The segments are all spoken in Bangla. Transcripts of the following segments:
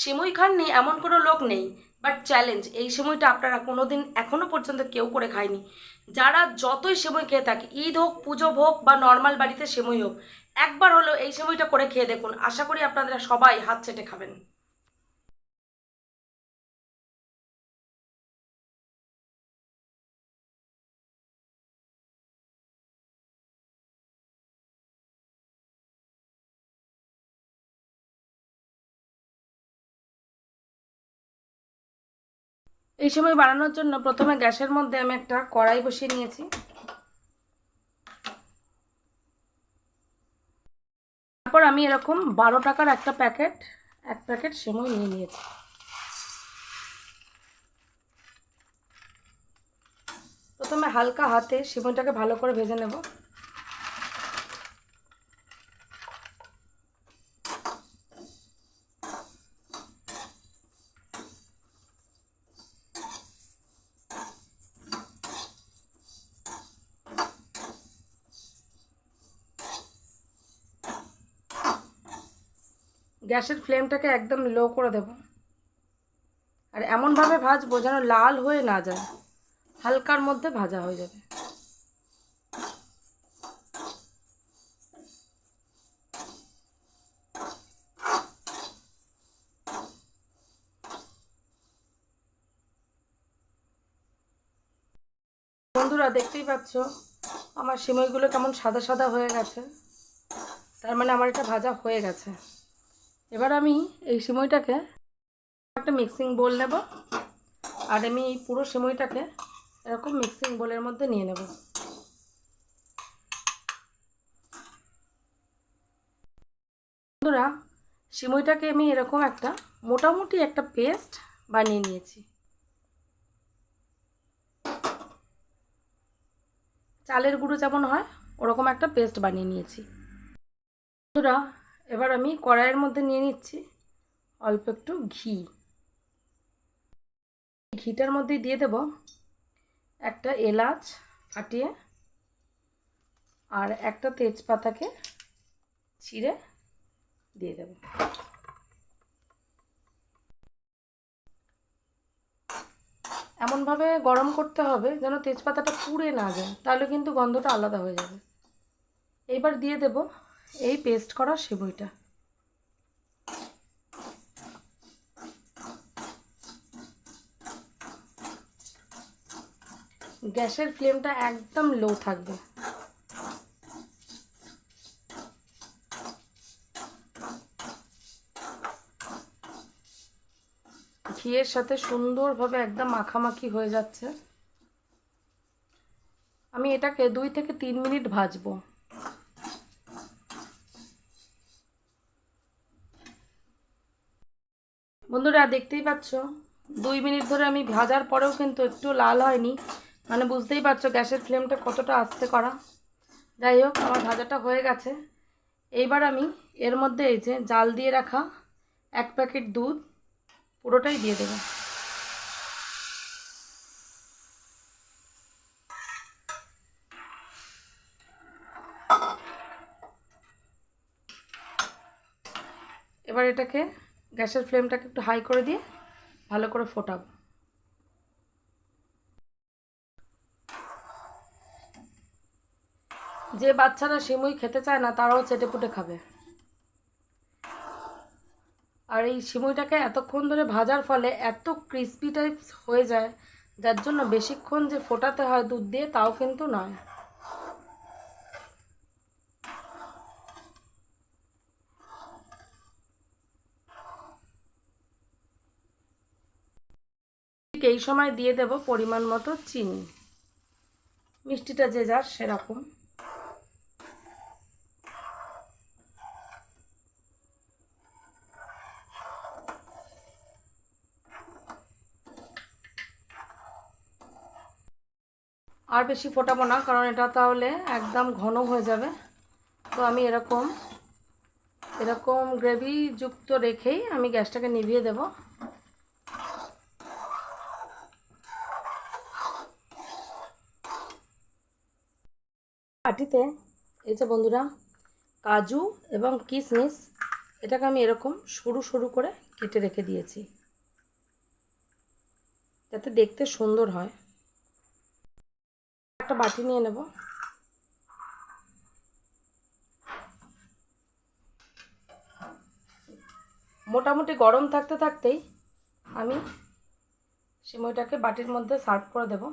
সিমুই খাননি এমন কোনো লোক নেই, বাট চ্যালেঞ্জ এই সিমুইটা আপনারা কোনোদিন এখনো পর্যন্ত কেউ করে খায়নি। যারা যতই সিমুই খেয়ে থাকে, ঈদ হোক, পুজো হোক বা নর্মাল বাড়িতে সিমুই হোক, একবার হলেও এই সিমুইটা করে খেয়ে দেখুন, আশা করি আপনারা সবাই হাত চেটে খাবেন। এই সিমুই বানানোর জন্য প্রথমে গ্যাসের মধ্যে আমি একটা কড়াই বসিয়ে নিয়েছি। তারপর আমি এরকম 12 টাকার একটা এক প্যাকেট সিমুই নিয়ে নিয়েছি। প্রথমে হালকা হাতে সিমুইটাকে ভালো করে ভেজে নেব। গ্যাসের ফ্লেমটাকে একদম লো করে দেব, আর এমনভাবে ভাজবো যেন লাল হয়ে না যায়, হালকার মধ্যে ভাজা হয়ে যাবে। বন্ধুরা দেখতেই পাচ্ছ আমার সিমইগুলো কেমন সাদা সাদা হয়ে গেছে, তার মানে আমার এটা ভাজা হয়ে গেছে। এবার আমি এই সিমইটাকে একটা মিক্সিং বোল নেব, আর আমি এই পুরো সিমইটাকে এরকম মিক্সিং বোলের মধ্যে নিয়ে নেব। বন্ধুরা সিমইটাকে আমি এরকম একটা মোটামুটি একটা পেস্ট বানিয়ে নিয়েছি। চালের গুঁড়ো যেমন হয় ওরকম একটা পেস্ট বানিয়ে নিয়েছি। বন্ধুরা এবার আমি কড়াইয়ের মধ্যে নিয়ে নিচ্ছি অল্প একটু ঘি। ঘিটার মধ্যে দিয়ে দেব একটা এলাচ ফাটিয়ে, আর একটা তেজপাতাকে ছিঁড়ে দিয়ে দেব। এমনভাবে গরম করতে হবে যেন তেজপাতাটা পুড়ে না যায়, তাহলে কিন্তু গন্ধটা আলাদা হয়ে যাবে। এইবার দিয়ে দেব এই পেস্ট করা সিমইটা। গ্যাসের ফ্লেমটা একদম লো থাকবে। ঘিয়ের সাথে সুন্দরভাবে একদম মাখামাখি হয়ে যাচ্ছে। আমি এটাকে 2 থেকে 3 মিনিট ভাজবো। বন্ধুরা দেখতেই পাচ্ছ 2 মিনিট ধরে আমি ভাজার পরেও কিন্তু একটু লাল হয়নি, মানে বুঝতেই পারছো গ্যাসের ফ্লেমটা কতটা আস্তে করা। যাই হোক আমার ভাজাটা হয়ে গেছে। এইবার আমি এর মধ্যে এই যে জাল দিয়ে রাখা 1 প্যাকেট দুধ পুরোটাই দিয়ে দেবো। এবার এটাকে গ্যাসের ফ্লেমটাকে একটু হাই করে দিয়ে ভালো করে ফোটাবো। যে বাচ্চারা সিমুই খেতে চায় না তারাও চেটেপুটে খাবে। আর এই সিমুইটাকে এতক্ষণ ধরে ভাজার ফলে এত ক্রিস্পি টাইপস হয়ে যায়, যার জন্য বেশিক্ষণ যে ফোটাতে হয় দুধ দিয়ে তাও কিন্তু নয়। ঠিক এই সময় দিয়ে দেব পরিমাণ মতো চিনি, মিষ্টিটা যে যার সেরকম। আর বেশি ফোটাবো না, কারণ এটা তাহলে একদম ঘন হয়ে যাবে। তো আমি এরকম এরকম গ্রেভি যুক্ত রেখেই আমি গ্যাসটাকে নিভিয়ে দেব। বাটিতে এই যে বন্ধুরা কাজু এবং কিশমিশ এটাকে আমি এরকম সরু সরু করে কেটে রেখে দিয়েছি যাতে দেখতে সুন্দর হয়। একটা বাটি নিয়ে নেব। মোটামুটি গরম থাকতে থাকতেই আমি সিমইটাকে বাটির মধ্যে সার্ভ করে দেব।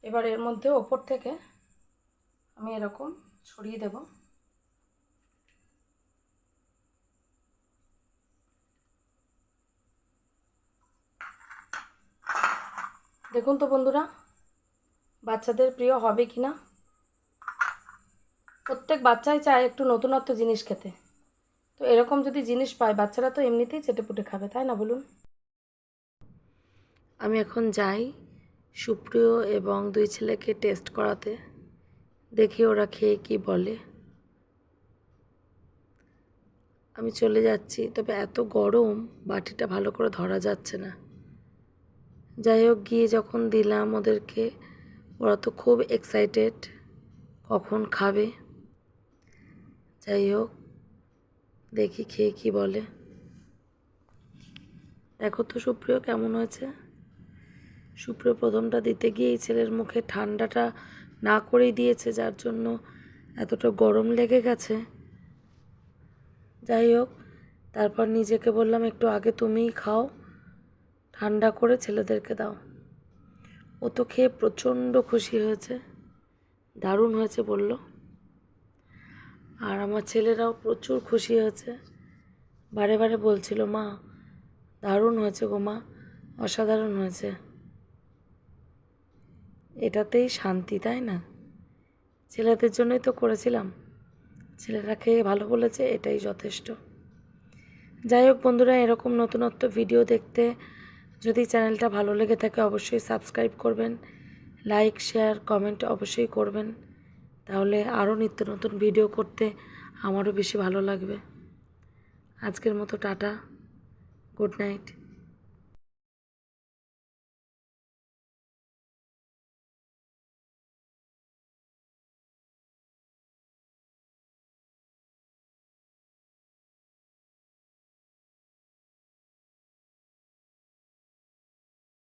এবার এর মধ্যে ওপর থেকে আমি এরকম ছড়িয়ে দেব। দেখুন তো বন্ধুরা, বাচ্চাদের প্রিয় হবে কি না। প্রত্যেক বাচ্চাই চায় একটু নতুনত্ব জিনিস খেতে, তো এরকম যদি জিনিস পায় বাচ্চারা তো এমনিতেই চেটেপুটে খাবে, তাই না বলুন? আমি এখন যাই সুপ্রিয় এবং দুই ছেলেকে টেস্ট করাতে, দেখি ওরা খেয়ে কি বলে। আমি চলে যাচ্ছি, তবে এত গরম বাটিটা ভালো করে ধরা যাচ্ছে না। যাই হোক, গিয়ে যখন দিলাম ওদেরকে, ওরা তো খুব এক্সাইটেড কখন খাবে। যাই হোক, দেখি খেয়ে কি বলে। দেখো তো সুপ্রিয় কেমন হয়েছে। সুপ্রিয় প্রথমটা দিতে গিয়ে এই ছেলের মুখে ঠান্ডাটা না করেই দিয়েছে, যার জন্য এতটা গরম লেগে গেছে। যাই হোক, তারপর নিজেকে বললাম একটু আগে তুমিই খাও, ঠান্ডা করে ছেলেদেরকে দাও। ও তো খেয়ে প্রচণ্ড খুশি হয়েছে, দারুণ হয়েছে বলল। আর আমার ছেলেরাও প্রচুর খুশি হয়েছে, বারে বারে বলছিল মা দারুণ হয়েছে গো মা, অসাধারণ হয়েছে। এটাতেই শান্তি, তাই না? ছেলেদের জন্যই তো করেছিলাম, ছেলেরা খেয়ে ভালো বলেছে, এটাই যথেষ্ট। যাই হোক বন্ধুরা, এরকম নতুনত্ব ভিডিও দেখতে যদি চ্যানেলটা ভালো লেগে থাকে অবশ্যই সাবস্ক্রাইব করবেন, লাইক শেয়ার কমেন্ট অবশ্যই করবেন, তাহলে আরও নিত্য নতুন ভিডিও করতে আমারও বেশি ভালো লাগবে। আজকের মতো টাটা, গুড নাইট।